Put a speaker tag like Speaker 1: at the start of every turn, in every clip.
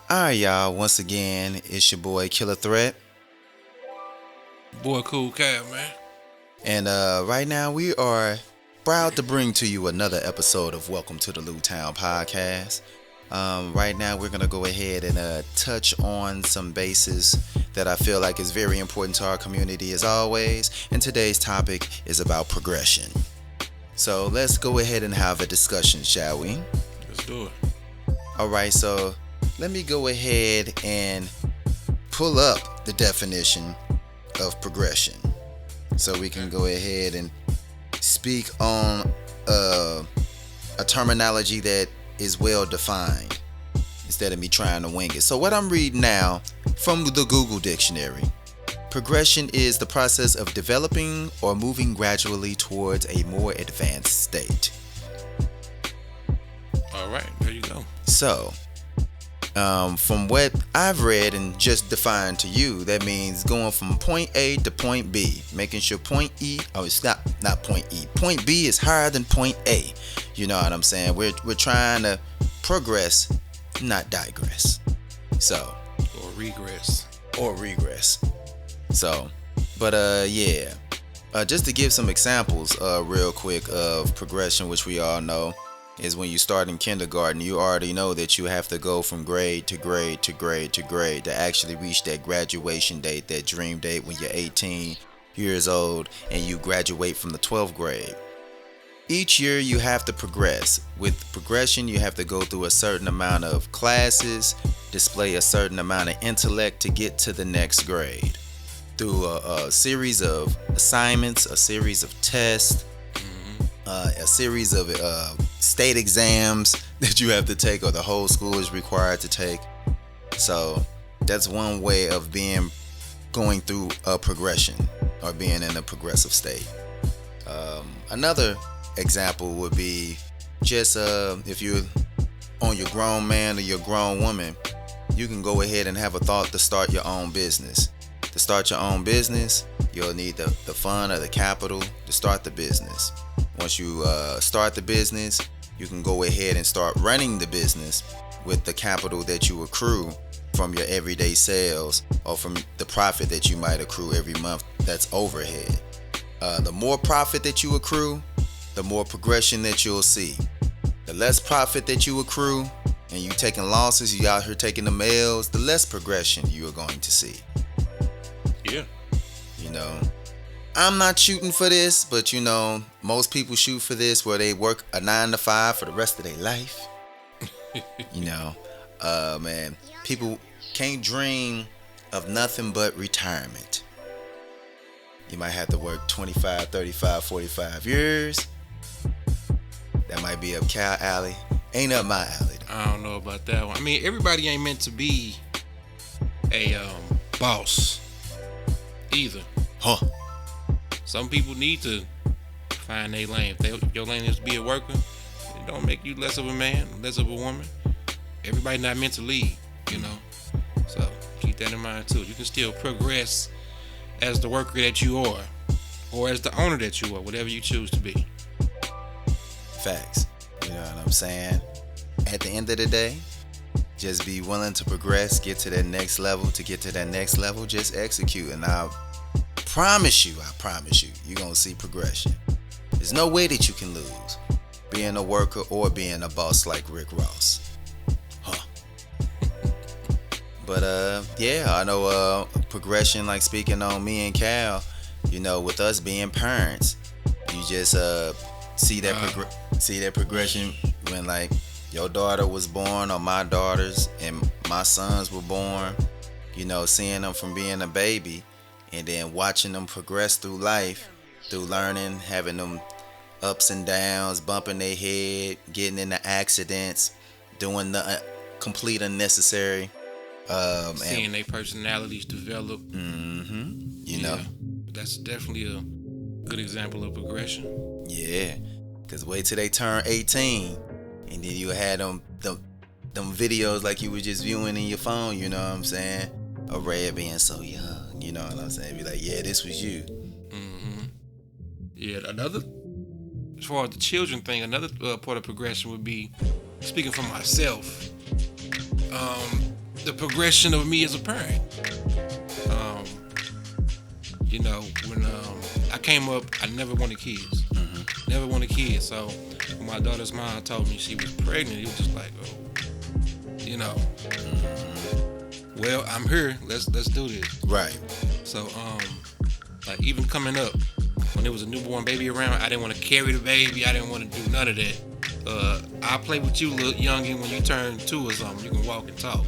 Speaker 1: Alright, y'all. Once again, it's your boy Killah Threat.
Speaker 2: Boy, Cool Cal, man.
Speaker 1: And right now, we are proud to bring to you another episode of Welcome to the Lou Town Podcast. Right now, we're going to go ahead and touch on some bases that I feel like is very important to our community as always. And today's topic is about progression. So let's go ahead and have a discussion, shall we?
Speaker 2: Let's do it.
Speaker 1: Alright, so let me go ahead and pull up the definition of progression so we can go ahead and speak on a terminology that is well defined instead of me trying to wing it. So what I'm reading now from the Google dictionary: progression is the process of developing or moving gradually towards a more advanced state.
Speaker 2: All right, there you go.
Speaker 1: So from what I've read and just defined to you, that means going from point A to point B, making sure point E, it's not point E. Point B is higher than point A. You know what I'm saying? We're trying to progress, not digress. So.
Speaker 2: Or regress.
Speaker 1: So, but yeah. Just to give some examples real quick of progression, which we all know, is when you start in kindergarten, you already know that you have to go from grade to grade to grade to grade to actually reach that graduation date, that dream date when you're 18 years old and you graduate from the 12th grade. Each year you have to progress. With progression, you have to go through a certain amount of classes, display a certain amount of intellect to get to the next grade. Through a series of assignments, a series of tests, a series of state exams that you have to take, or the whole school is required to take. So that's one way of going through a progression or being in a progressive state. Another example would be just if you're on your grown man or your grown woman, you can go ahead and have a thought to start your own business. To start your own business, you'll need the fund or the capital to start the business. Once you start the business, you can go ahead and start running the business with the capital that you accrue from your everyday sales or from the profit that you might accrue every month that's overhead. The more profit that you accrue, the more progression that you'll see. The less profit that you accrue and you taking losses, you out here taking the L's, the less progression you are going to see.
Speaker 2: Yeah.
Speaker 1: You know, I'm not shooting for this, but you know, most people shoot for this where they work a 9 to 5 for the rest of their life. You know, man, people can't dream of nothing but retirement. You might have to work 25, 35, 45 years. That might be up Cal alley. Ain't up my alley though.
Speaker 2: I don't know about that one. I mean, everybody ain't meant to be a boss either.
Speaker 1: Huh.
Speaker 2: Some people need to find their lane. If your lane is to be a worker, it don't make you less of a man, less of a woman. Everybody not meant to lead, you know. So keep that in mind too. You can still progress as the worker that you are, or as the owner that you are, whatever you choose to be.
Speaker 1: Facts. You know what I'm saying? At the end of the day, just be willing to progress, get to that next level. To get to that next level, just execute. And I promise you, you're going to see progression. There's no way that you can lose being a worker or being a boss like Rick Ross. Huh. But yeah, I know progression, like speaking on me and Cal, you know, with us being parents, you just see that progression when like your daughter was born or my daughters and my sons were born, you know, seeing them from being a baby and then watching them progress through life, through learning, having them ups and downs, bumping their head, getting into accidents, doing the complete unnecessary.
Speaker 2: Seeing their personalities develop.
Speaker 1: You know.
Speaker 2: That's definitely a good example of progression.
Speaker 1: Yeah. Because wait till they turn 18 and then you had them videos like you were just viewing in your phone, you know what I'm saying? Of Red being so young, you know what I'm saying? Be like, yeah, this was you.
Speaker 2: Yeah, another, as far as the children thing, another part of progression would be, speaking for myself, the progression of me as a parent. You know, when I came up, I never wanted kids. Never wanted kids. So when my daughter's mom told me she was pregnant, it was just like, oh, you know. Well, I'm here. Let's do this.
Speaker 1: Right.
Speaker 2: So like even coming up, when there was a newborn baby around, I didn't want to carry the baby. I didn't want to do none of that. I'll play with you, little youngin, when you turn 2 or something. You can walk and talk.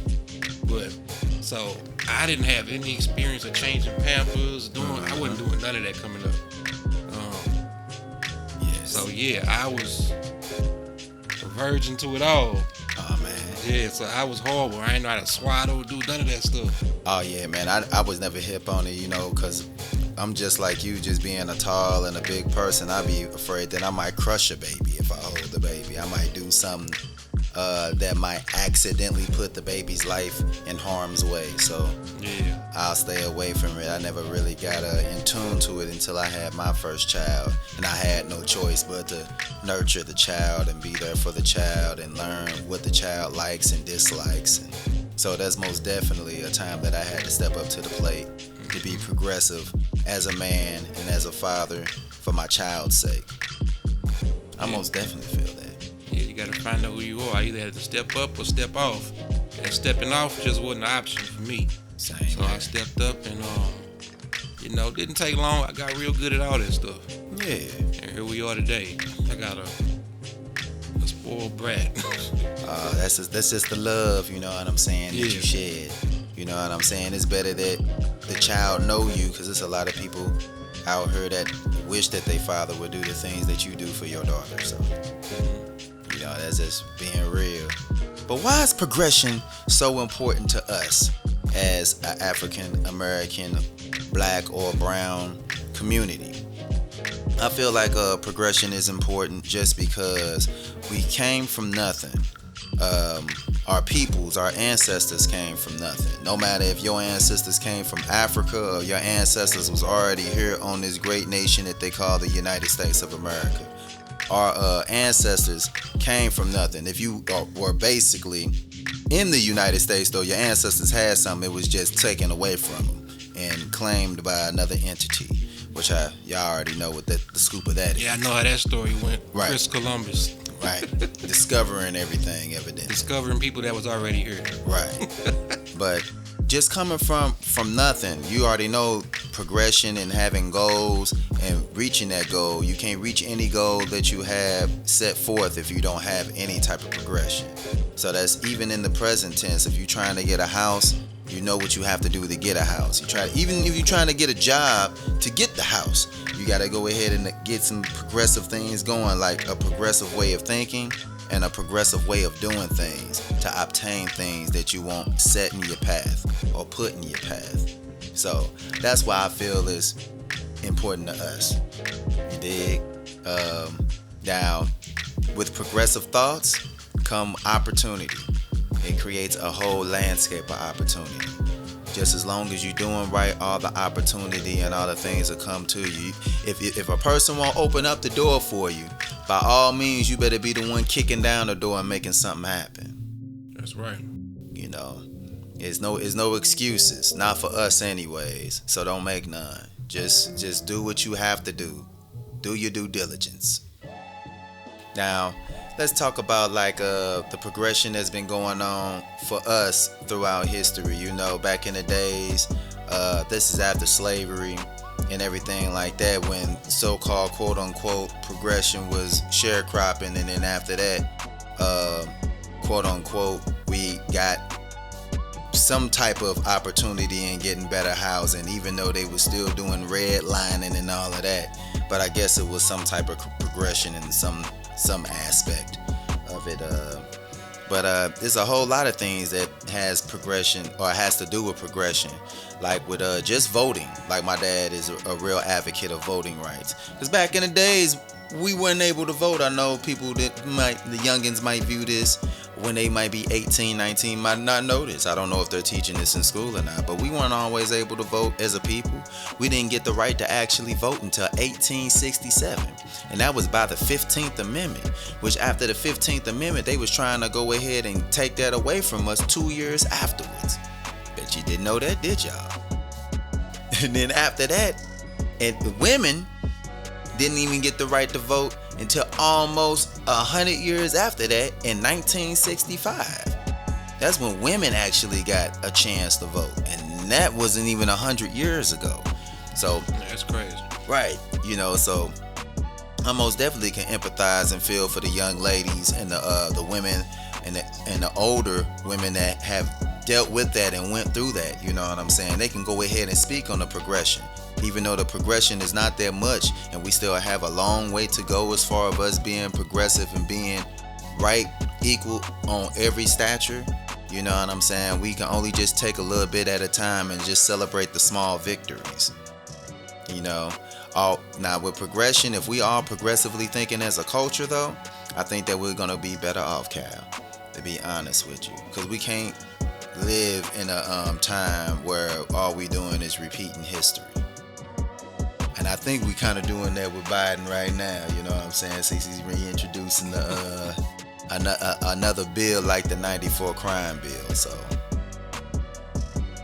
Speaker 2: But so I didn't have any experience of changing Pampers. I wasn't doing none of that coming up.
Speaker 1: Yes.
Speaker 2: So yeah, I was a virgin to it all.
Speaker 1: Oh man.
Speaker 2: Yeah, so I was horrible. I didn't know how to swaddle, do none of that stuff.
Speaker 1: Oh yeah, man. I was never hip on it, you know, because I'm just like you, just being a tall and a big person. I'd be afraid that I might crush a baby if I hold the baby. I might do something that might accidentally put the baby's life in harm's way. So
Speaker 2: yeah,
Speaker 1: I'll stay away from it. I never really got in tune to it until I had my first child, and I had no choice but to nurture the child and be there for the child and learn what the child likes and dislikes. And so that's most definitely a time that I had to step up to the plate to be progressive as a man and as a father for my child's sake. I most definitely feel that.
Speaker 2: Yeah, you gotta find out who you are. I either had to step up or step off. And stepping off just wasn't an option for me.
Speaker 1: Same.
Speaker 2: So I stepped up and you know, didn't take long. I got real good at all that stuff.
Speaker 1: Yeah.
Speaker 2: And here we are today. I got a spoiled brat.
Speaker 1: That's just the love, you know what I'm saying, that
Speaker 2: Yeah.
Speaker 1: you shared. You know what I'm saying? It's better that the child know you, because there's a lot of people out here that wish that their father would do the things that you do for your daughter. So, you know, that's just being real. But why is progression so important to us as an African American, black or brown community? I feel like progression is important just because we came from nothing. Our ancestors came from nothing. No matter if your ancestors came from Africa or your ancestors was already here on this great nation that they call the United States of America. Our ancestors came from nothing. If you were basically in the United States, though, your ancestors had something, it was just taken away from them and claimed by another entity, which y'all already know what the scoop of that is.
Speaker 2: Yeah, I know how that story went.
Speaker 1: Right.
Speaker 2: Chris Columbus.
Speaker 1: Right. Discovering everything, evidently.
Speaker 2: Discovering people that was already here.
Speaker 1: Right. But just coming from nothing, you already know progression and having goals and reaching that goal. You can't reach any goal that you have set forth if you don't have any type of progression. So that's even in the present tense. If you're trying to get a house, you know what you have to do to get a house. Even if you're trying to get a job to get the house, you got to go ahead and get some progressive things going, like a progressive way of thinking and a progressive way of doing things to obtain things that you want set in your path or put in your path. So that's why I feel it's important to us. You dig? Now, with progressive thoughts come opportunity. It creates a whole landscape of opportunity. Just as long as you're doing right, all the opportunity and all the things will come to you. If a person won't open up the door for you, by all means, you better be the one kicking down the door and making something happen.
Speaker 2: That's right.
Speaker 1: You know, it's no excuses, not for us anyways. So don't make none. Just do what you have to do. Do your due diligence. Now, let's talk about like the progression that's been going on for us throughout history. You know, back in the days, this is after slavery and everything like that, when so-called quote-unquote progression was sharecropping, and then after that, quote-unquote, we got some type of opportunity in getting better housing, even though they were still doing redlining and all of that. But I guess it was some type of progression in some aspect of it. But there's a whole lot of things that has progression or has to do with progression, like with just voting. Like my dad is a real advocate of voting rights, because back in the days we weren't able to vote. I know people the youngins might view this when they might be 18, 19, might not know this. I don't know if they're teaching this in school or not, but we weren't always able to vote as a people. We didn't get the right to actually vote until 1867, and that was by the 15th Amendment, which after the 15th Amendment, they was trying to go ahead and take that away from us 2 years afterwards. Bet you didn't know that, did y'all? And then after that, and the women didn't even get the right to vote until almost 100 years after that in 1965. That's when women actually got a chance to vote, and that wasn't even 100 years ago. So
Speaker 2: that's crazy.
Speaker 1: Right, so I most definitely can empathize and feel for the young ladies and the women and the older women that have dealt with that and went through that. You know what I'm saying? They can go ahead and speak on the progression, even though the progression is not that much, and we still have a long way to go as far as us being progressive and being right, equal on every stature. You know what I'm saying? We can only just take a little bit at a time and just celebrate the small victories. Now with progression, if we all progressively thinking as a culture, though, I think that we're gonna be better off, Cal. To be honest with you, because we can't live in a time where all we doing is repeating history. And I think we kind of doing that with Biden right now. You know what I'm saying? Since he's reintroducing another bill like the '94 crime bill, so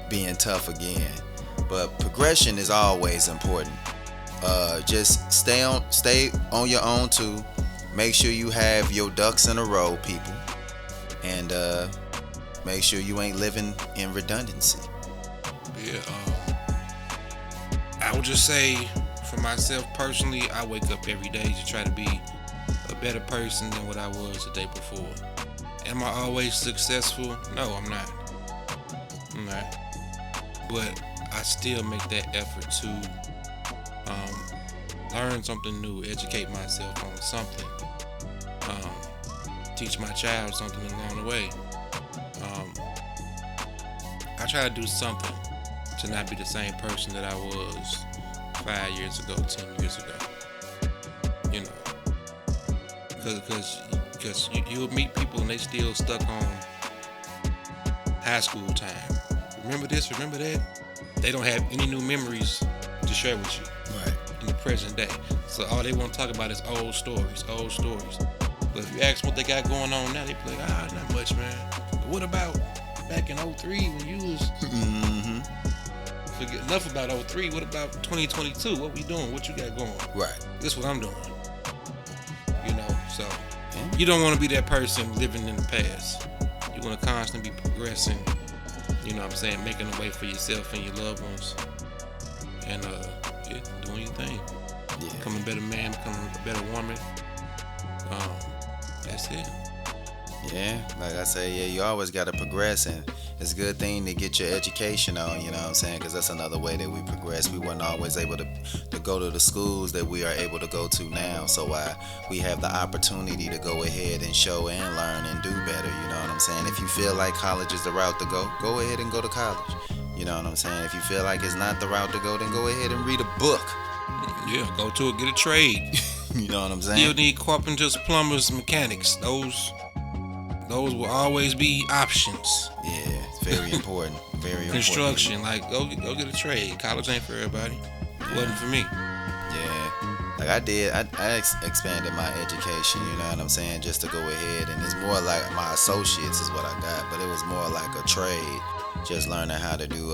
Speaker 1: being tough again. But progression is always important. Just stay on your own too. Make sure you have your ducks in a row, people, and make sure you ain't living in redundancy.
Speaker 2: Yeah. I would just say, for myself personally, I wake up every day to try to be a better person than what I was the day before. Am I always successful? No, I'm not. But I still make that effort to learn something new, educate myself on something, teach my child something along the way. I try to do something to not be the same person that I was 5 years ago, 10 years ago. Because you'll meet people and they still stuck on high school time. Remember this, remember that? They don't have any new memories to share with you in the present day. So all they want to talk about is old stories. But if you ask what they got going on now, they be like, not much, man. But what about back in 03 when you was... Forget enough about 03. What about 2022? What we doing? What you got going?
Speaker 1: Right.
Speaker 2: This what I'm doing. So you don't want to be that person living in the past. You want to constantly be progressing. You know what I'm saying? Making a way for yourself and your loved ones. And doing your thing.
Speaker 1: Yeah.
Speaker 2: Becoming a better man, becoming a better woman. That's it.
Speaker 1: Yeah, like I say, you always got to progress, and it's a good thing to get your education on, you know what I'm saying, because that's another way that we progress. We weren't always able to go to the schools that we are able to go to now, so we have the opportunity to go ahead and show and learn and do better, you know what I'm saying. If you feel like college is the route to go ahead and go to college, you know what I'm saying. If you feel like it's not the route to go, then go ahead and read a book.
Speaker 2: Yeah, go to it, get a trade.
Speaker 1: You know what I'm saying.
Speaker 2: You'll need carpenters, plumbers, mechanics. Those will always be options.
Speaker 1: Yeah, it's very important. Very
Speaker 2: Construction,
Speaker 1: important.
Speaker 2: like go get a trade. College ain't for everybody. It wasn't for me.
Speaker 1: Yeah, like I expanded my education, you know what I'm saying, just to go ahead, and it's more like my associates is what I got, but it was more like a trade, just learning how to do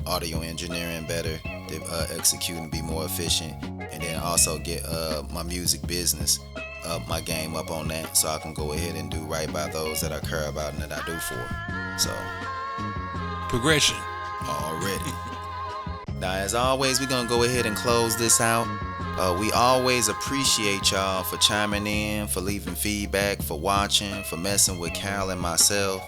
Speaker 1: audio engineering better, to execute and be more efficient, and then also get my music business my game up on that, so I can go ahead and do right by those that I care about and that I do for. So
Speaker 2: progression
Speaker 1: already. Now, as always, we're gonna go ahead and close this out. We always appreciate y'all for chiming in, for leaving feedback, for watching, for messing with Cal and myself.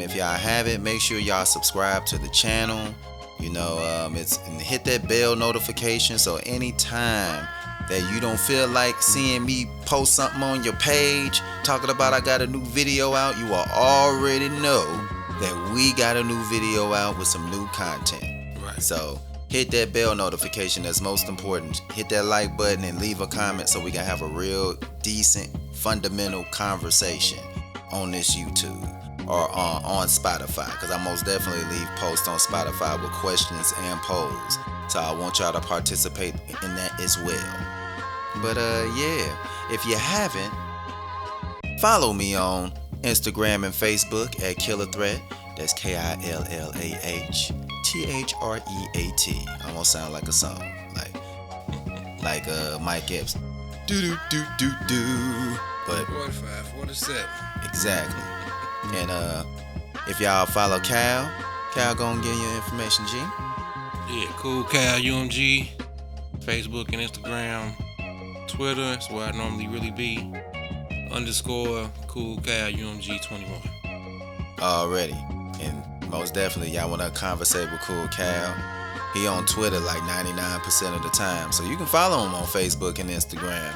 Speaker 1: If y'all haven't, make sure y'all subscribe to the channel. And hit that bell notification, so anytime that you don't feel like seeing me post something on your page talking about I got a new video out, you will already know that we got a new video out with some new content.
Speaker 2: Right.
Speaker 1: So hit that bell notification, that's most important. Hit that like button and leave a comment so we can have a real decent fundamental conversation on this YouTube or on Spotify, because I most definitely leave posts on Spotify with questions and polls, so I want y'all to participate in that as well. But if you haven't, follow me on Instagram and Facebook at Killah Threat. That's KillahThreat. Almost sound like a song, like Mike Epps. Do do do do do. But
Speaker 2: 45, 47.
Speaker 1: exactly. And if y'all follow Cal gonna give you information, G.
Speaker 2: Yeah, Cool Cal UMG, Facebook and Instagram, Twitter. That's where I normally really be. _ Cool Cal UMG 21.
Speaker 1: Already. And most definitely, y'all wanna conversate with Cool Cal. He on Twitter like 99% of the time, so you can follow him on Facebook and Instagram.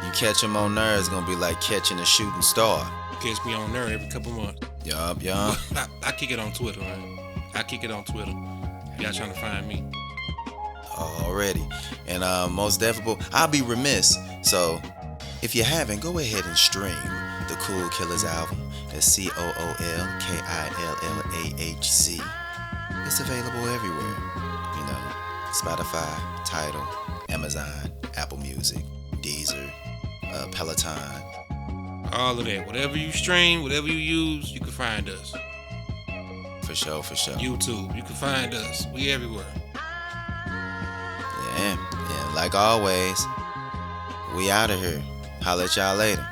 Speaker 1: You catch him on there, it's gonna be like catching a shooting star.
Speaker 2: Catch me on there every couple months.
Speaker 1: Yup.
Speaker 2: I kick it on Twitter, man. I kick it on Twitter. Y'all trying to find me.
Speaker 1: Already. And most definitely, I'll be remiss. So if you haven't, go ahead and stream the CoolKillahz album. That's CoolKillahz. It's available everywhere. You know, Spotify, Tidal, Amazon, Apple Music, Deezer, Peloton.
Speaker 2: All of that. Whatever you stream, whatever you use, you can find us.
Speaker 1: For sure.
Speaker 2: YouTube, you can find us. We everywhere.
Speaker 1: Yeah, like always, we out of here. Holla at y'all later.